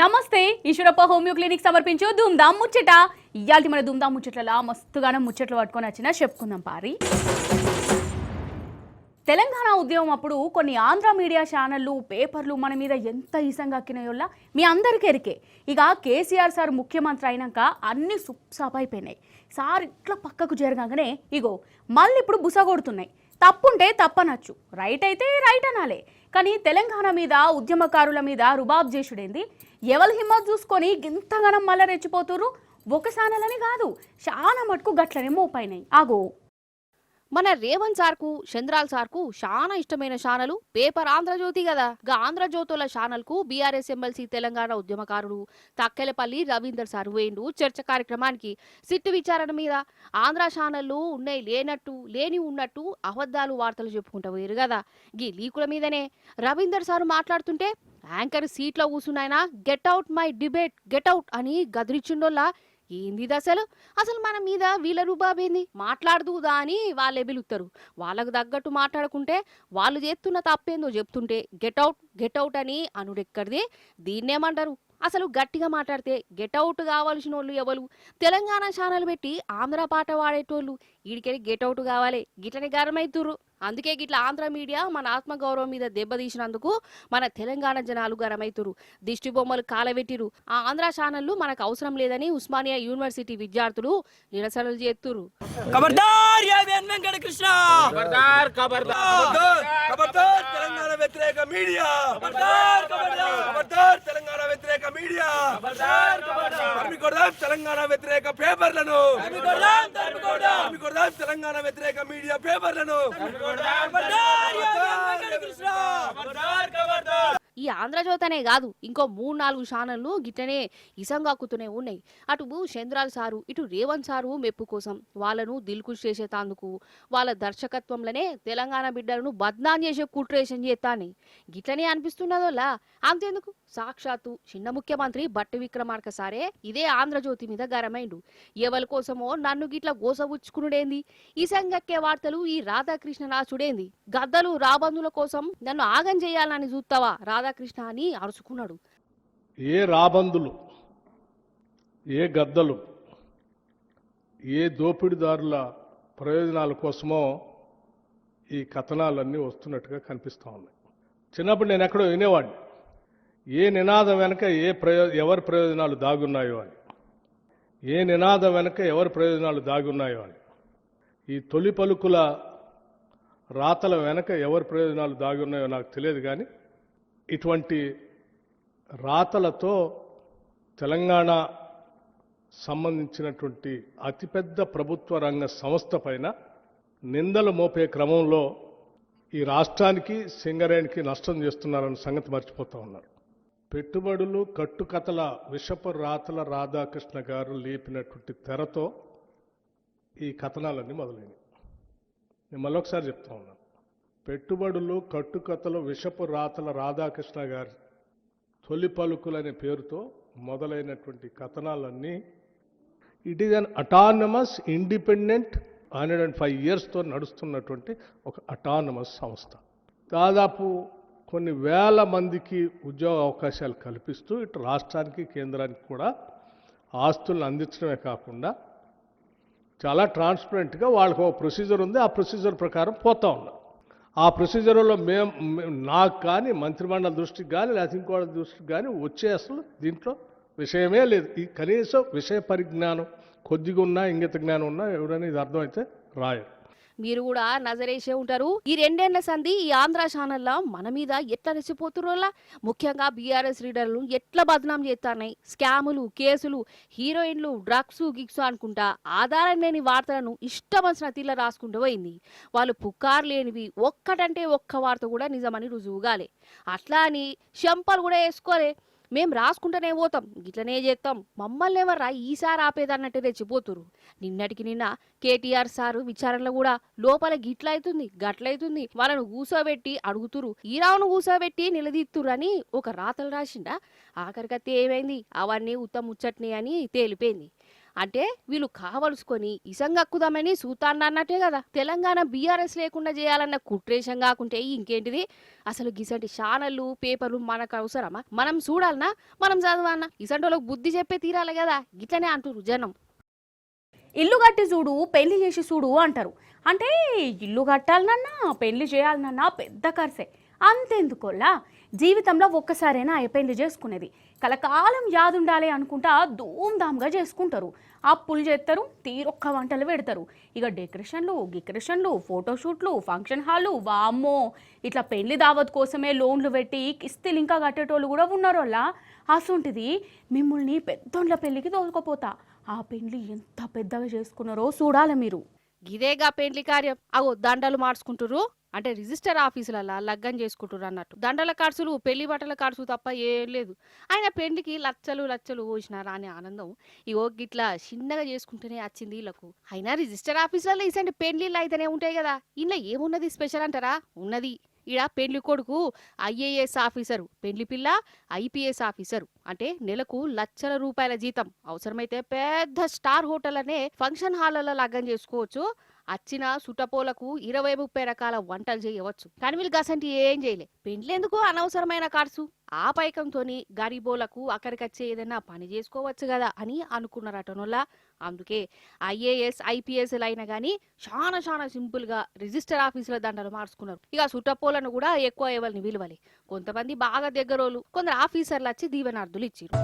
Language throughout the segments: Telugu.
నమస్తే ఈశ్వరప్ప హోమియో క్లినిక్ సమర్పించు ధూమ్ధామ్ ముచ్చట. ఇయాల్టి మన ధూమ్ధామ్ ముచ్చట్లలో మస్తుగానే ముచ్చట్లు పట్టుకొని వచ్చినా చెప్పుకుందాం పారి. తెలంగాణ ఉద్యమం అప్పుడు కొన్ని ఆంధ్ర మీడియా ఛానళ్ళు పేపర్లు మన మీద ఎంత ఈసంగా అక్కినాయోల్లా మీ అందరికీ ఎరికే. ఇక కేసీఆర్ సార్ ముఖ్యమంత్రి అయినాక అన్ని సుప్సాప్ అయిపోయినాయి. సార్ ఇట్లా పక్కకు జరగగానే ఇగో మళ్ళీ ఇప్పుడు బుసగొడుతున్నాయి. తప్పుంటే తప్పనొచ్చు, రైట్ అయితే రైట్ అనాలే. కానీ తెలంగాణ మీద ఉద్యమకారుల మీద రుబాబ్ చేసుడేంది? ఎవరి హిమ్మత్ చూసుకొని గింతగానం మళ్ళీ రెచ్చిపోతురు. ఒక ఛానల్ అని కాదు, చాలా మటుకు గట్లనే మోపైనాయి. ఆగో మన రేవంత్ సార్కు చంద్రాల్ సార్కు చాలా ఇష్టమైన ఛానలు పేపర్ ఆంధ్రజ్యోతి కదా. గా ఆంధ్రజ్యోతుల ఛానల్ కు బీఆర్ఎస్ ఎమ్మెల్సీ తెలంగాణ ఉద్యమకారుడు తక్కెలపల్లి రవీందర్ సార్ వేయండు చర్చ కార్యక్రమానికి. సిట్టు విచారణ మీద ఆంధ్ర ఛానళ్లు ఉన్నాయి లేనట్టు లేని ఉన్నట్టు అబద్ధాలు వార్తలు చెప్పుకుంటూ పోయారు కదా. గీ లీకుల మీదనే రవీందర్ సార్ మాట్లాడుతుంటే యాంకర్ సీట్లో కూర్చున్నాయన get out my debate get out అని గదిరిచ్చిండోల్లా. ఏంది అసలు మన మీద వీళ్ళ రూబాబేంది? మాట్లాడదుదా అని వాళ్ళే పిలుస్తారు. వాళ్ళకు తగ్గట్టు మాట్లాడుకుంటే వాళ్ళు చేస్తున్న తప్పేందో చెప్తుంటే గెట్ అవుట్ అని అనుడెక్కడిది? దీన్నేమంటారు? అసలు గట్టిగా మాట్లాడితే గెట్ అవుట్ కావాల్సిన వాళ్ళు ఎవరు? తెలంగాణ ఛానల్ పెట్టి ఆంధ్ర పాట వాడేటోళ్ళు ఈడికెళ్ళి గెట్ అవుట్ కావాలి, గిట్లనే గరమైతుర్రు. అందుకే గిట్ల ఆంధ్ర మీడియా మన ఆత్మగౌరవం మీద దెబ్బతీసినందుకు మన తెలంగాణ జనాలు గరమైతురు. దిష్టి బొమ్మలు కాలబెట్టిరు. ఆ ఆంధ్ర ఛానళ్లు మనకు అవసరం లేదని ఉస్మానియా యూనివర్సిటీ విద్యార్థులు నిరసనలు చేస్తురు. తెలంగాణ వ్యతిరేక పేపర్లను తెలంగాణ వ్యతిరేక మీడియా పేపర్లను ఈ ఆంధ్రజ్యోతి అనే కాదు, ఇంకో 3-4 ఛానళ్లు గిట్టనే ఇసంగాక్కుతూనే ఉన్నాయి. అటు చంద్రాల్ సారు ఇటు రేవంత్ సారు మెప్పు కోసం వాళ్ళను దిల్కుష్ చేసేతాందుకు వాళ్ళ దర్శకత్వంలోనే తెలంగాణ బిడ్డలను బద్నాం చేసే కుట్రేషన్ చేస్తాని గిట్లనే అనిపిస్తున్నదోలా. అంతేందుకు సాక్షాత్తు చిన్న ముఖ్యమంత్రి బట్టి విక్రమార్క సారే ఇదే ఆంధ్రజ్యోతి మీద గరమైండు. ఎవరి కోసమో నన్ను గిట్ల గోసబుచ్చుకునుడేంది, ఇసంగక్కే వార్తలు ఈ రాధాకృష్ణ నాచుడేంది, గద్దలు రాబందుల కోసం నన్ను ఆగం చేయాలని చూస్తావా రాధాకృష్ణ అని అరుచుకున్నాడు. ఏ రాబందులు, ఏ గద్దలు, ఏ దోపిడిదారుల ప్రయోజనాల కోసమో ఈ కథనాలన్నీ వస్తున్నట్టుగా కనిపిస్తూ ఉన్నాయి. చిన్నప్పుడు నేను ఎక్కడో వినేవాడిని, ఏ నినాదం వెనక ఎవరి ప్రయోజనాలు దాగున్నాయో అని, ఏ నినాదం వెనక ఎవరి ప్రయోజనాలు దాగున్నాయో అని. ఈ తొలి పలుకుల రాతల వెనక ఎవరి ప్రయోజనాలు దాగున్నాయో నాకు తెలియదు. కానీ ఇటువంటి రాతలతో తెలంగాణ సంబంధించినటువంటి అతిపెద్ద ప్రభుత్వ రంగ సంస్థ పైన నిందలు మోపే క్రమంలో ఈ రాష్ట్రానికి సింగరేణికి నష్టం చేస్తున్నారన్న సంగతి మర్చిపోతూ ఉన్నారు. పెట్టుబడులు కట్టుకథల విషపు రాతల రాధాకృష్ణ గారు లేపినటువంటి తెరతో ఈ కథనాలన్నీ మొదలైనవి. నేను మళ్ళొకసారి చెప్తా ఉన్నాను, పెట్టుబడులు కట్టుకథలు విషపు రాతల రాధాకృష్ణ గారి తొలి పలుకులనే పేరుతో మొదలైనటువంటి కథనాలన్నీ it is an autonomous independent 105 yearsతో నడుస్తున్నటువంటి ఒక అటానమస్ సంస్థ. దాదాపు కొన్ని వేల మందికి ఉద్యోగ అవకాశాలు కల్పిస్తూ ఇటు రాష్ట్రానికి కేంద్రానికి కూడా ఆస్తులను అందించడమే కాకుండా చాలా ట్రాన్స్పరెంట్గా వాళ్ళకు ఒక ప్రొసీజర్ ఉంది. ఆ ప్రొసీజర్ ప్రకారం పోతా ఉన్నాం. ఆ ప్రొసీజర్లో నాకు కానీ మంత్రిమండలి దృష్టికి కానీ లేకపోతే ఇంకోటి దృష్టికి కానీ వచ్చే అసలు దీంట్లో విషయమే లేదు. ఈ కనీసం విషయ పరిజ్ఞానం కొద్దిగా ఉన్నా, ఇంగిత జ్ఞానం ఉన్నా ఎవరైనా ఇది అర్థమైతే రాయరు. మీరు కూడా నజరేసే ఉంటారు. ఈ 2 ఏళ్ల సంధి ఈ ఆంధ్ర ఛానల్లో మన మీద ఎట్లా రెచ్చిపోతురోలా, ముఖ్యంగా బీఆర్ఎస్ లీడర్లు ఎట్లా బదనాం చేస్తున్నాయి. స్కాములు, కేసులు, హీరోయిన్లు, డ్రగ్స్ గిగ్స్ అనుకుంటా ఆధారం లేని వార్తలను ఇష్టం వచ్చిన తీర్ల రాసుకుంటూ పోయింది. వాళ్ళు పుకారు లేనివి ఒక్కటంటే ఒక్క వార్త కూడా నిజమని రుజువుగాలే. అట్లా అని చెంపలు కూడా వేసుకోలే. మేం రాసుకుంటూనే పోతాం, గిట్లనే చేస్తాం, మమ్మల్ని ఎవర్రా ఈసారి ఆపేదన్నట్టు రెచ్చిపోతురు. నిన్నటికి నిన్న కేటీఆర్ సారు విచారణలో కూడా లోపల గిట్లయితుంది గట్లయితుంది వాళ్ళను కూసోబెట్టి అడుగుతురు, ఈరావును కూసోబెట్టి నిలదీత్తురు అని ఒక రాతలు రాసిండా. ఆఖరికత్తి ఏమైంది, అవన్నీ ఉత్తముచ్చట్ని అని తేలిపోయింది. అంటే వీళ్ళు కావలుసుకొని ఇసంగక్కుదామని సూతాన్న అన్నట్టే కదా. తెలంగాణ బీఆర్ఎస్ లేకుండా చేయాలన్న కుట్రేషం కాకుంటే ఇంకేంటిది? అసలు గిసంటి ఛానళ్ళు పేపర్లు మనకు అవసరమా? మనం చూడాలన్నా, మనం చదవాలన్నా ఇసంటోళ్ళకి బుద్ధి చెప్పే తీరాలి కదా. గిట్లనే అంటారు జనం. ఇల్లు కట్టి చూడు, పెళ్లి చేసి చూడు అంటారు. అంటే ఇల్లు కట్టాలనన్నా పెళ్లి చేయాలనన్నా పెద్ద ఖర్చే. అంతెందుకోలా, జీవితంలో ఒక్కసారైనా పెళ్లి చేసుకునేది. కలకాలం యాదుండాలి అనుకుంటా ధూమ్ధామ్గా చేసుకుంటారు. అప్పులు చేస్తారు, తీరొక్క వంటలు పెడతారు. ఇక డెకరేషన్లు, ఫోటోషూట్లు, ఫంక్షన్ హాళ్ళు, వామ్మో, ఇట్లా పెళ్లి దావత్ కోసమే లోన్లు పెట్టి కిస్తీలు ఇంకా కట్టేటోళ్ళు కూడా ఉన్నారు. వల్ల అసొంటిది మిమ్మల్ని పెద్దోళ్ళ పెళ్లికి తోలుకపోతా. ఆ పెళ్లి ఎంత పెద్దగా చేసుకున్నారో చూడాలి మీరు. గిదేగా పెండ్లి కార్యం. అగో దండలు మార్చుకుంటురు, అంటే రిజిస్టర్ ఆఫీసులలో లగ్గం చేసుకుంటారు అన్నట్టు. దండల ఖర్చులు, పెళ్లి బట్టల ఖర్చు తప్ప ఏం లేదు. ఆయన పెళ్లికి లచ్చలు పోసినారా అనే ఆనందం ఇగో గిట్లా చిన్నగా చేసుకుంటూనే వచ్చింది వీళ్ళకు. అయినా రిజిస్టర్ ఆఫీసులలో ఇసంటి పెళ్లిళ్ళు అయితేనే ఉంటాయి కదా. ఇంట్లో ఏమున్నది స్పెషల్ అంటారా? ఉన్నది. ఈడ పెళ్లి కొడుకు ఐఏఎస్ ఆఫీసరు, పెళ్లి పిల్ల ఐపీఎస్ ఆఫీసరు. అంటే నెలకు లక్షల రూపాయల జీతం. అవసరమైతే పెద్ద స్టార్ హోటల్ అనే ఫంక్షన్ హాల్లో లగ్గం చేసుకోవచ్చు. వచ్చిన సుటపోలకు 20-30 రకాల వంటలు చేయవచ్చు. కానీ వీళ్ళు గసంటి ఏం చేయలే. పెండ్లెందుకు అనవసరమైన ఖర్చు? ఆ పైకంతోని గరీబోలకు అక్కడికచ్చే ఏదైనా పని చేసుకోవచ్చు కదా అని అనుకున్నారటనోళ్ళ. అందుకే ఐఏఎస్ ఐపీఎస్ అయినా కానీ చాలా సింపుల్ గా రిజిస్టర్ ఆఫీసుల దండలు మార్చుకున్నారు. ఇక సుటపోలను కూడా ఎక్కువ ఎవరిని విలువలే. కొంతమంది బాగా దగ్గరోళ్ళు, కొందరు ఆఫీసర్లు వచ్చి దీవెనార్థులు ఇచ్చారు.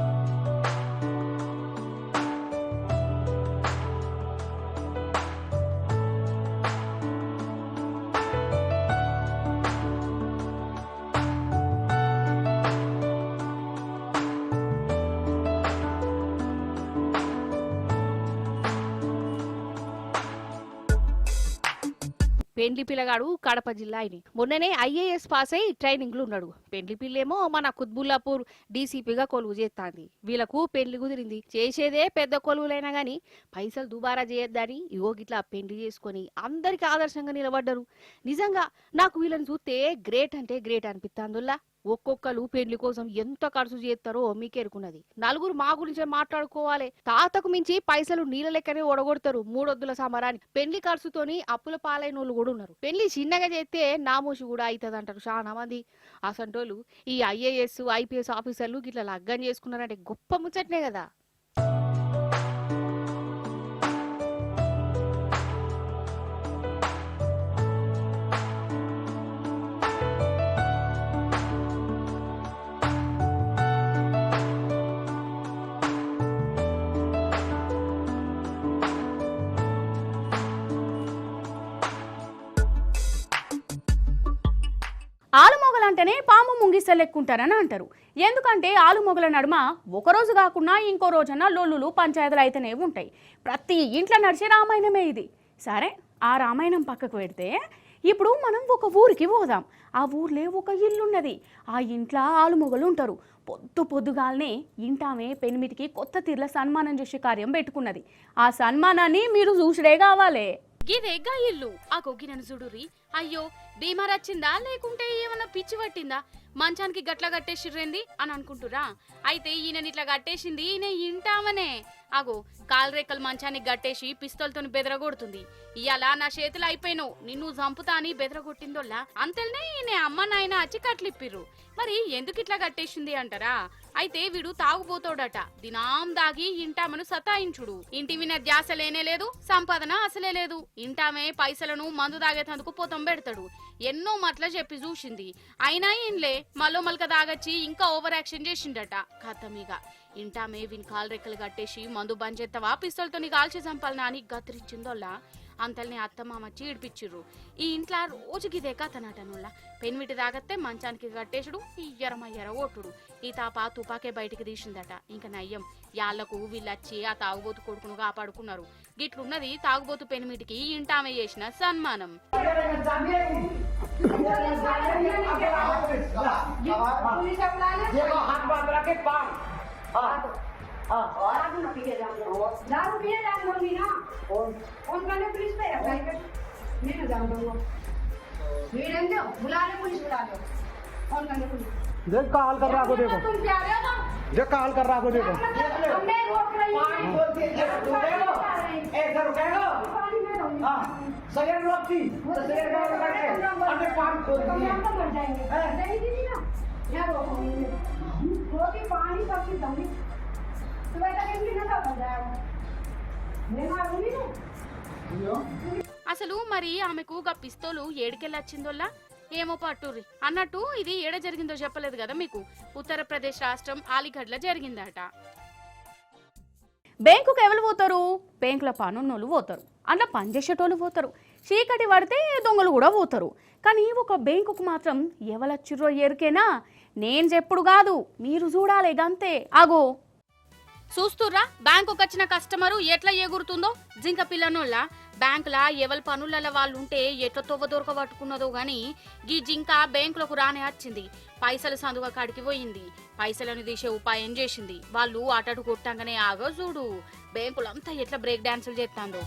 పెండ్లి పిల్లగాడు కడప జిల్లా అయిన మొన్ననే ఐఏఎస్ పాస్ అయి ట్రైనింగ్లు ఉన్నాడు. పెండ్లి పిల్లేమో మన కుత్బుల్లాపూర్ డీసీపీగా కొలువు చేస్తాంది. వీళ్ళకు పెండ్లి కుదిరింది. చేసేదే పెద్ద కొలువులైనా గాని పైసలు దుబారా చేయొద్దని ఇగో గిట్లా పెండ్లి చేసుకొని అందరికి ఆదర్శంగా నిలబడ్డారు. నిజంగా నాకు వీళ్ళని చూస్తే గ్రేట్ అంటే గ్రేట్ అనిపిస్తాందుల్లా. ఒక్కొక్కరు పెండ్లి కోసం ఎంత ఖర్చు చేస్తారో మీకెరుకున్నది. నలుగురు మా గురించే మాట్లాడుకోవాలి. తాతకు మించి పైసలు నీళ్ళ లెక్కనే ఒడగొడతారు 3 వద్దుల సమరాన్ని. పెండ్లి ఖర్చుతోని అప్పుల పాలైన వాళ్ళు కూడా ఉన్నారు. పెళ్లి చిన్నగా చేస్తే నామోషి కూడా అవుతుంది అంటారు చాలా మంది. అసంటోళ్ళు ఈ ఐఏఎస్ ఐపీఎస్ ఆఫీసర్లు గిట్లా లగ్గం చేసుకున్నారంటే గొప్ప ముచ్చట్నే కదా. ఆలుమొగలంటేనే పాము ముంగిసెల్లెక్కుంటారని అంటారు. ఎందుకంటే ఆలుమొగల నడుమ ఒకరోజు కాకుండా ఇంకో రోజన్నా లొల్లులు పంచాయతీలు అయితేనే ఉంటాయి. ప్రతి ఇంట్లో నడిచే రామాయణమే ఇది. సరే, ఆ రామాయణం పక్కకు పెడితే ఇప్పుడు మనం ఒక ఊరికి పోదాం. ఆ ఊర్లో ఒక ఇల్లున్నది. ఆ ఇంట్లో ఆలుమొగలు ఉంటారు. పొద్దుగాలనే ఇంటామే పెనిమిటికి కొత్త తీర్ల సన్మానం చేసే కార్యం పెట్టుకున్నది. ఆ సన్మానాన్ని మీరు చూసుడే కావాలి. గిదేగా ఇల్లు. ఆ కొగ్గినను చూడుర్రి. అయ్యో, బీమార్ వచ్చిందా లేకుంటే ఏమన్నా పిచ్చి పట్టిందా? మంచానికి గట్ల కట్టేసిర్రేంది అని అనుకుంటురా? అయితే ఈయన ఇట్లా కట్టేసింది ఈయన ఇంటామనే. అగో, కాలరేకలు మంచానికి గట్టేసి పిస్తోల్తో బెదరగొడుతుంది. ఇయాల నా చేతులు అయిపోయినావు, నిన్ను చంపుతా అని బెదరగొట్టిందోల్లా. అంతేనే ఈయన అమ్మ నాయన వచ్చి కట్లిప్పిర్రు. మరి ఎందుకు ఇట్లా కట్టేసింది అంటారా? అయితే వీడు తాగుపోతాడట. దినాం దాగి ఇంటామను సతాయించుడు. ఇంటి విన ధ్యాస లేనే లేదు, సంపాదన అసలే లేదు. ఇంటామే పైసలను మందు తాగేతందుకు పోతం పెడతాడు. ఎన్నో మట్ల చెప్పి చూసింది. అయినా ఈయనలే మల్లో మల్క దాగచ్చి ఇంకా ఓవర్ యాక్షన్ చేసిండట. కథమిగా ఇంటామే వీని కాలు రెక్కలు కట్టేసి మందు బంద్ చేస్తావా, పిస్తోల్తో కాల్చి చంపాలనా అని గతిరించిందోల్లా. అంతల్ని అత్తమామ చీడిపిచ్చిర్రు. ఈ ఇంట్లో రోజుకిదే కథనటనుల్లా. పెన్మిటి తాగత్తే మంచానికి కట్టేసుడు, ఇయ్యరమయ్యర ఓటుడు. ఈ తాప తుపాకే బయటికి తీసిందట. ఇంక నయ్యం యాళ్లకు వీళ్ళొచ్చి ఆ తాగుబోతు కొడుకును కాపాడుకున్నారు. గిట్లున్నది తాగుబోతు పెనిమిటికి ఇంటామే చేసిన సన్మానం. पुलिस बुला लो, फोन करने पुलिस। देख का हाल कर रहा को देखो, देख का हाल कर रहा को देखो। అసలు మరి ఆమెకు గా పిస్తోలు ఏడికెళ్ళొచ్చిందోల్లా ఏమో పట్టుర్రి అన్నట్టు ఇది ఏడ జరిగిందో చెప్పలేదు కదా మీకు. ఉత్తరప్రదేశ్ రాష్ట్రం అలీగఢ్లో జరిగిందట. బ్యాంకుకి ఎవరు పోతారు? బ్యాంకులో పనున్నోళ్ళు పోతారు, అందులో పనిచేసేటోళ్ళు పోతారు, చీకటి పడితే దొంగలు కూడా పోతారు. కానీ ఒక బ్యాంకుకు మాత్రం ఎవరొచ్చిర్రో ఎరికేనా? నేను చెప్పుడు కాదు, మీరు చూడాలి గంతే. ఆగో చూస్తుర్రా బ్యాంకుకి వచ్చిన కస్టమరు ఎట్లా ఎగురుతుందో. జింక పిల్లనోళ్ళ బ్యాంకులా ఎవరి పనులలో వాళ్ళు ఉంటే ఎట్లా తొవ్వ దొరక పట్టుకున్నదో గాని గీ జింక బ్యాంకులకు రానే వచ్చింది. పైసలు సందుగా కాడికి పోయింది, పైసలను తీసే ఉపాయం చేసింది. వాళ్ళు అటటు కొట్టంగానే ఆగో చూడు బ్యాంకులంతా ఎట్లా బ్రేక్ డాన్సులు చేస్తాందో.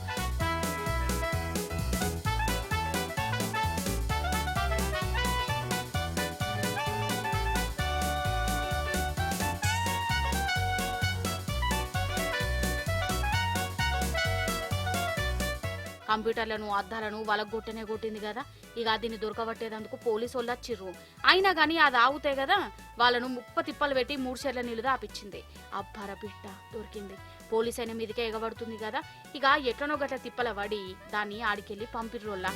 కంప్యూటర్లను అద్దాలను వలగొట్టనే కొట్టింది కదా. ఇక దీన్ని దొరకబట్టేందుకు పోలీసు వాళ్ళు వచ్చిర్రు. అయినా కానీ అది ఆగుతే కదా వాళ్ళను 30 తిప్పలు పెట్టి 3 షేర్ల నీళ్ళు దాపిచ్చింది. అబ్బార బిడ్డ దొరికింది. పోలీసు అయిన మీదకే ఎగబడుతుంది కదా. ఇక ఎట్లనో గట్ల తిప్పల పడి దాన్ని ఆడికెళ్ళి పంపిర్రోళ్ళ.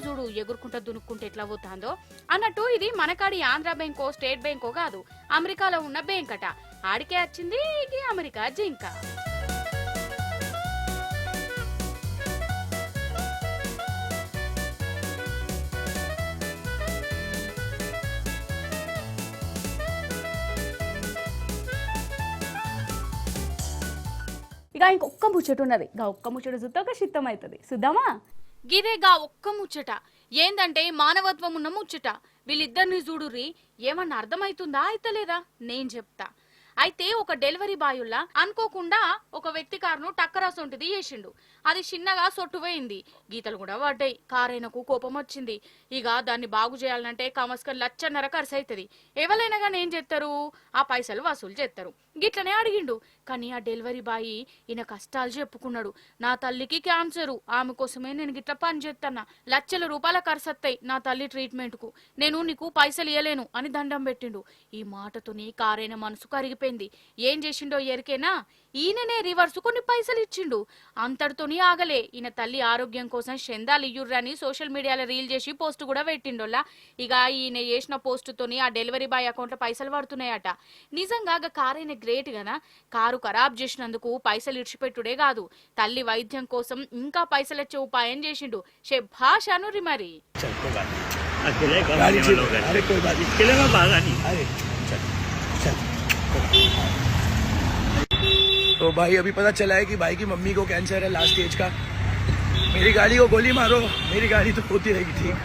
చూడు ఎగురుకుంటా దునుక్కుంటే ఎట్లా పోతాందో. అన్నట్టు ఇది మనకాడి ఆంధ్ర బ్యాంకో స్టేట్ బ్యాంకో కాదు, అమెరికాలో ఉన్న బ్యాంక్ అట. ఆడికే వచ్చింది అమెరికా జింక. ఇక ఇంకొక్క ముచ్చట ఉన్నది. గా ఒక్క ముచ్చట చూస్తే ఒక చిత్తం అవుతుంది. చూద్దామా? గిదేగా ఒక్క ముచ్చట ఏందంటే మానవత్వం ఉన్న ముచ్చట. వీళ్ళిద్దరిని చూడుర్రి, ఏమన్నా అర్థమైతుందా అయితలేదా నేను చెప్తా. అయితే ఒక డెలివరీ బాయుల్లా అనుకోకుండా ఒక వ్యక్తి కారును టక్కరాసొంటిది చేసిండు. అది చిన్నగా సొట్టుపోయింది, గీతలు కూడా పడ్డాయి. కారైనకు కోపం వచ్చింది. ఇక దాన్ని బాగు చేయాలంటే కమస్కన్ 1.5 లక్ష ఖర్చు అవుతుంది. ఎవరైనా కానీ ఏం చేస్తారు? ఆ పైసలు వసూలు చేస్తారు. గిట్లనే అడిగిండు. కానీ ఆ డెలివరీ బాయ్ ఈయన కష్టాలు చెప్పుకున్నాడు. నా తల్లికి క్యాన్సరు, ఆమె కోసమే నేను గిట్ల పని చేస్తున్నా, లక్షల రూపాయల ఖర్చు వస్తాయి నా తల్లి ట్రీట్మెంట్ కు, నేను నీకు పైసలు ఇవ్వలేను అని దండం పెట్టిండు. ఈ మాటతోని కారైన మనసు కరిగిపోయింది. ఏం చేసిండో ఎరికేనా? ఈయననే రివర్స్ కొన్ని పైసలు ఇచ్చిండు. అంతటితోని ఆగలే. ఈయన తల్లి ఆరోగ్యం కోసం చందాలు ఇయ్యుర్రని సోషల్ మీడియాలో రీల్ చేసి పోస్ట్ కూడా పెట్టిండోలా. ఇక ఈయన చేసిన పోస్టుతోని ఆ డెలివరీ బాయ్ అకౌంట్లో పైసలు పడుతున్నాయట. నిజంగా కారైన గ్రేట్ కదా. కారు ఖరాబ్ చేసినందుకు పైసలు ఇడిచిపెట్టుడే కాదు, తల్లి వైద్యం కోసం ఇంకా పైసలు వచ్చే ఉపాయం చేసిండు. శభాష్ అనురి మరి. तो भाई अभी पता चला है कि भाई की मम्मी को कैंसर है लास्ट स्टेज का. मेरी गाड़ी को गोली मारो, मेरी गाड़ी तो होती रहेगी ठीक.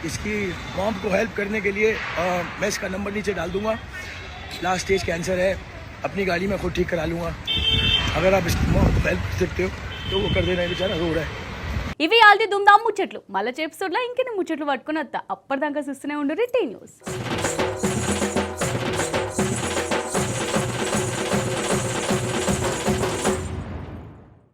इसकी मॉम को हेल्प करने के लिए मैं इसका नंबर नीचे डाल दूंगा. लास्ट स्टेज कैंसर है, अपनी गाड़ी में खुद ठीक करा लूँगा. अगर आप इसकी मॉम को हेल्प कर सकते हो तो वो कर देना, बेचारा रो रहा है. ఇవి ఆల్ది దుందాం ముచ్చట్లు. మళ్ళీ ఎపిసోడ్లో ఇంకెన్ని ముచ్చట్లు పట్టుకుని వస్తా. అప్పటిదాకా చూస్తూనే ఉండు టీ న్యూస్.